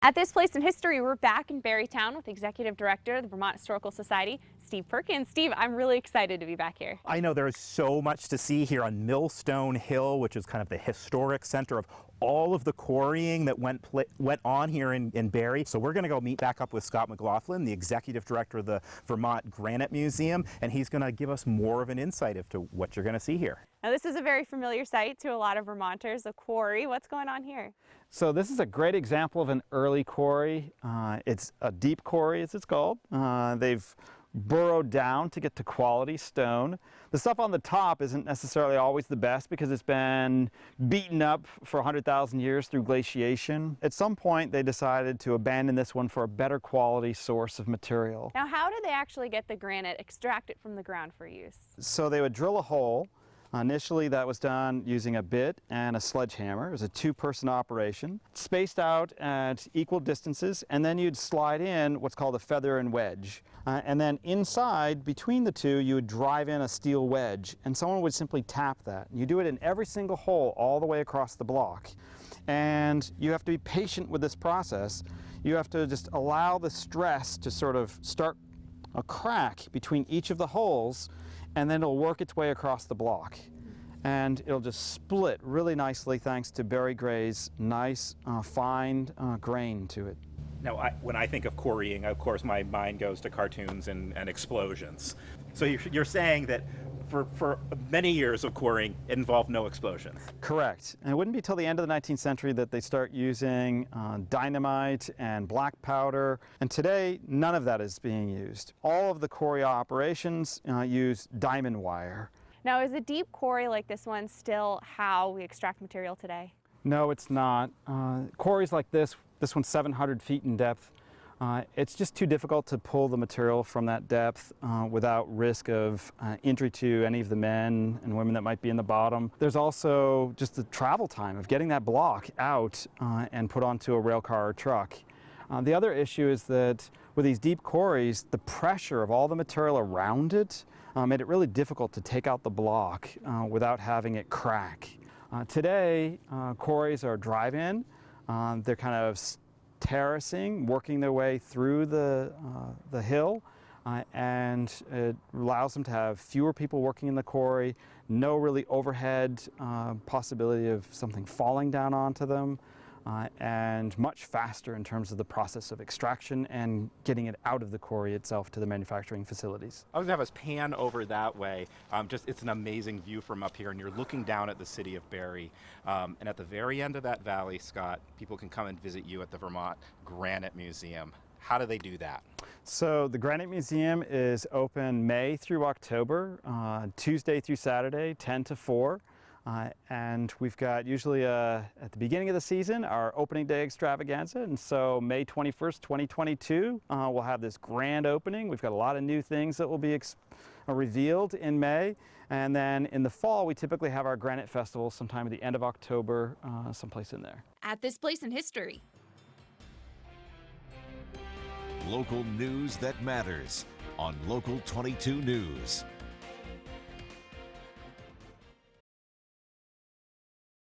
At this place in history, we're back in Barrytown with Executive Director of the Vermont Historical Society, Steve Perkins. Steve, I'm really excited to be back here. I know there is so much to see here on Millstone Hill, which is kind of the historic center of all of the quarrying that went on here in Barre. So we're going to go meet back up with Scott McLaughlin, the Executive Director of the Vermont Granite Museum, and he's going to give us more of an insight into what you're going to see here. Now, this is a very familiar site to a lot of Vermonters, a quarry. What's going on here? So this is a great example of an early quarry. It's a deep quarry, as it's called. They've burrowed down to get to quality stone. The stuff on the top isn't necessarily always the best because it's been beaten up for 100,000 years through glaciation. At some point they decided to abandon this one for a better quality source of material. Now, how did they actually get the granite extracted from the ground for use? So they would drill a hole. Initially that was done using a bit and a sledgehammer. It was a two-person operation, spaced out at equal distances, and then you'd slide in what's called a feather and wedge. And then inside, between the two, you would drive in a steel wedge, and someone would simply tap that. You do it in every single hole all the way across the block. And you have to be patient with this process. You have to just allow the stress to sort of start a crack between each of the holes, and then it'll work its way across the block. And it'll just split really nicely thanks to Barry Gray's nice, fine grain to it. Now, when I think of quarrying, of course, my mind goes to cartoons and explosions. So you're saying that for many years of quarrying, it involved no explosions? Correct. And it wouldn't be till the end of the 19th century that they start using dynamite and black powder. And today, none of that is being used. All of the quarry operations use diamond wire. Now, is a deep quarry like this one still how we extract material today? No, it's not. Quarries like this one's 700 feet in depth. It's just too difficult to pull the material from that depth without risk of injury to any of the men and women that might be in the bottom. There's also just the travel time of getting that block out and put onto a rail car or truck. The other issue is that with these deep quarries, the pressure of all the material around it made it really difficult to take out the block without having it crack. Today, quarries are drive-in. They're kind of terracing, working their way through the hill, and it allows them to have fewer people working in the quarry, no really overhead possibility of something falling down onto them, and much faster in terms of the process of extraction and getting it out of the quarry itself to the manufacturing facilities. I was going to have us pan over that way. It's an amazing view from up here, and you're looking down at the city of Barre. And at the very end of that valley, Scott, people can come and visit you at the Vermont Granite Museum. How do they do that? So the Granite Museum is open May through October, Tuesday through Saturday, 10 to 4. And we've got usually at the beginning of the season our opening day extravaganza, and so May 21st, 2022 we'll have this grand opening. We've got a lot of new things that will be revealed in May, and then in the fall we typically have our Granite Festival sometime at the end of October, someplace in there. At this place in history. Local news that matters on Local 22 News.